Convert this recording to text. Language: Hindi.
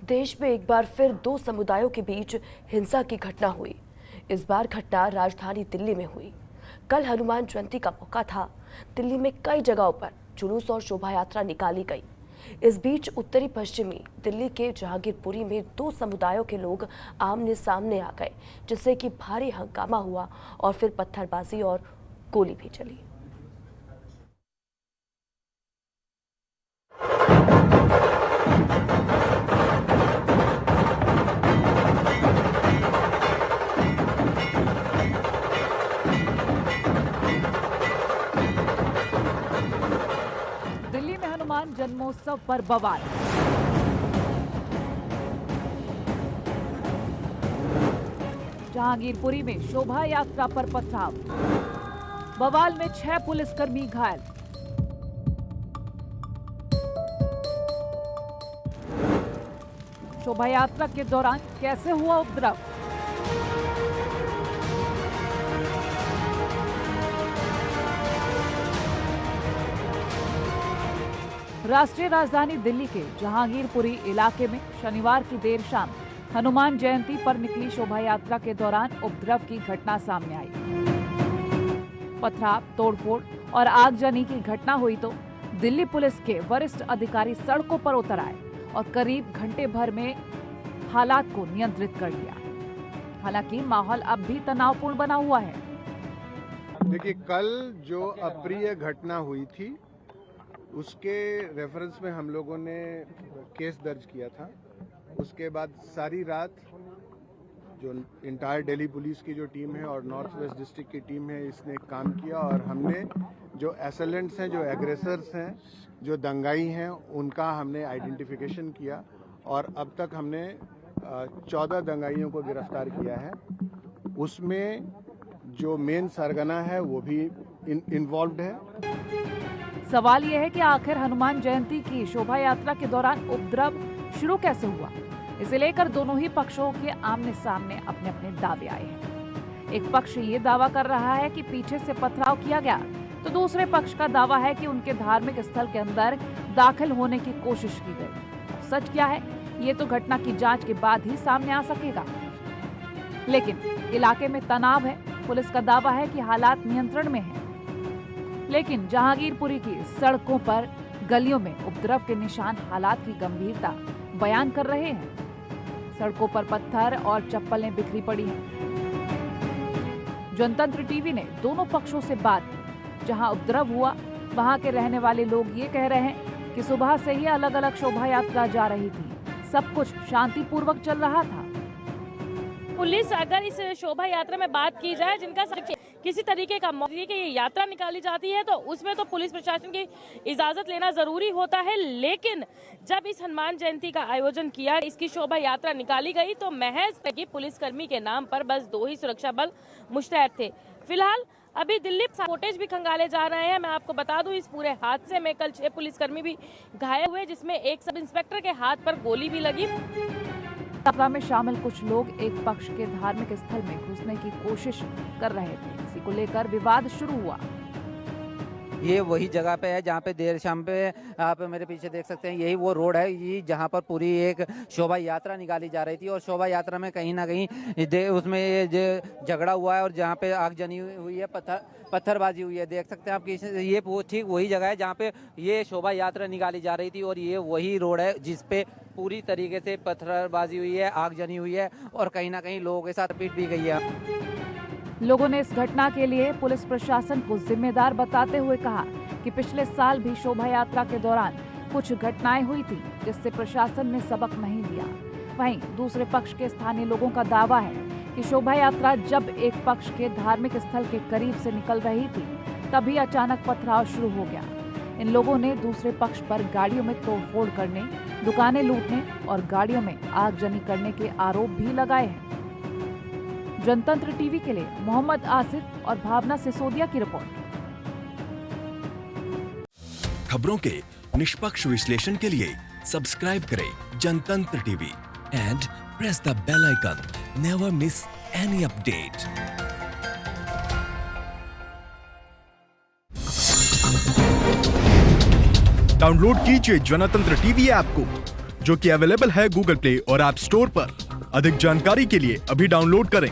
देश में एक बार फिर दो समुदायों के बीच हिंसा की घटना हुई। इस बार घटना राजधानी दिल्ली में हुई। कल हनुमान जयंती का मौका था। दिल्ली में कई जगहों पर जुलूस और शोभा यात्रा निकाली गई। इस बीच उत्तरी पश्चिमी दिल्ली के जहांगीरपुरी में दो समुदायों के लोग आमने सामने आ गए, जिससे कि भारी हंगामा हुआ और फिर पत्थरबाजी और गोली भी चली। दिल्ली में हनुमान जन्मोत्सव पर बवाल। जहांगीरपुरी में शोभा यात्रा पर पथराव। बवाल में 6 पुलिसकर्मी घायल। शोभा यात्रा के दौरान कैसे हुआ उपद्रव? राष्ट्रीय राजधानी दिल्ली के जहांगीरपुरी इलाके में शनिवार की देर शाम हनुमान जयंती पर निकली शोभा यात्रा के दौरान उपद्रव की घटना सामने आई। पथराव, तोड़फोड़ और आगजनी की घटना हुई तो दिल्ली पुलिस के वरिष्ठ अधिकारी सड़कों पर उतर आए और करीब घंटे भर में हालात को नियंत्रित कर लिया। हालांकि माहौल अब भी तनावपूर्ण बना हुआ है। देखिए, कल जो अप्रिय घटना हुई थी उसके रेफरेंस में हम लोगों ने केस दर्ज किया था। उसके बाद सारी रात जो इंटायर दिल्ली पुलिस की जो टीम है और नॉर्थ वेस्ट डिस्ट्रिक्ट की टीम है, इसने काम किया और हमने जो एसेलेंट्स हैं, जो एग्रेसर्स हैं, जो दंगाई हैं, उनका हमने आइडेंटिफिकेशन किया और अब तक हमने 14 दंगाइयों को गिरफ्तार किया है। उसमें जो मेन सरगना है वो भी इन्वॉल्व्ड है। सवाल यह है कि आखिर हनुमान जयंती की शोभा यात्रा के दौरान उपद्रव शुरू कैसे हुआ? इसे लेकर दोनों ही पक्षों के आमने सामने अपने अपने दावे आए हैं। एक पक्ष ये दावा कर रहा है कि पीछे से पथराव किया गया, तो दूसरे पक्ष का दावा है कि उनके धार्मिक स्थल के अंदर दाखिल होने की कोशिश की गई। सच क्या है, ये तो घटना की जांच के बाद ही सामने आ सकेगा। लेकिन इलाके में तनाव है। पुलिस का दावा है कि हालात नियंत्रण में है, लेकिन जहांगीरपुरी की सड़कों पर, गलियों में उपद्रव के निशान हालात की गंभीरता बयान कर रहे हैं। सड़कों पर पत्थर और चप्पलें बिखरी पड़ी हैं। जनतंत्र टीवी ने दोनों पक्षों से बात की। जहां उपद्रव हुआ, वहां के रहने वाले लोग ये कह रहे हैं कि सुबह से ही अलग अलग शोभा यात्रा जा रही थी, सब कुछ शांतिपूर्वक चल रहा था। पुलिस, अगर इस शोभा यात्रा में बात की जाए, जिनका किसी तरीके का की यात्रा निकाली जाती है, तो उसमें तो पुलिस प्रशासन की इजाजत लेना जरूरी होता है। लेकिन जब इस हनुमान जयंती का आयोजन किया, इसकी शोभा यात्रा निकाली गई, तो महज पुलिसकर्मी के नाम पर बस 2 ही सुरक्षा बल मुस्तैद थे। फिलहाल अभी दिल्ली फुटेज भी खंगाले जा रहे हैं। मैं आपको बता दूं, इस पूरे हादसे में कल 6 पुलिसकर्मी भी घायल हुए, जिसमें एक सब इंस्पेक्टर के हाथ पर गोली भी लगी। यात्रा में शामिल कुछ लोग एक पक्ष के धार्मिक स्थल में घुसने की कोशिश कर रहे थे। इसी को लेकर विवाद शुरू हुआ। ये वही जगह पे है जहाँ पे देर शाम पे आप मेरे पीछे देख सकते हैं, यही वो रोड है ये जहाँ पर पूरी एक शोभा यात्रा निकाली जा रही थी और शोभा यात्रा में कहीं ना कहीं उसमें ये झगड़ा हुआ है और जहाँ पे आगजनी हुई है, पत्थरबाजी हुई है। देख सकते हैं आप, ये वो ठीक वही जगह है जहाँ पे ये शोभा यात्रा निकाली जा रही थी और ये वही रोड है जिसपे पूरी तरीके से पत्थरबाजी हुई है, आगजनी हुई है और कहीं ना कहीं लोगों के साथ पीट भी गई है। लोगों ने इस घटना के लिए पुलिस प्रशासन को जिम्मेदार बताते हुए कहा कि पिछले साल भी शोभा यात्रा के दौरान कुछ घटनाएं हुई थी, जिससे प्रशासन ने सबक नहीं लिया। वहीं दूसरे पक्ष के स्थानीय लोगों का दावा है कि शोभा यात्रा जब एक पक्ष के धार्मिक स्थल के करीब से निकल रही थी, तभी अचानक पथराव शुरू हो गया। इन लोगों ने दूसरे पक्ष पर गाड़ियों में तोड़फोड़ करने, दुकानें लूटने और गाड़ियों में आगजनी करने के आरोप भी लगाए हैं। जनतंत्र टीवी के लिए मोहम्मद आसिफ और भावना सिसोदिया की रिपोर्ट। खबरों के निष्पक्ष विश्लेषण के लिए सब्सक्राइब करें Jantantra TV and press the bell icon. Never miss any update. Download कीजिए जनतंत्र टीवी ऐप को जो कि अवेलेबल है गूगल प्ले और ऐप स्टोर पर। अधिक जानकारी के लिए अभी डाउनलोड करें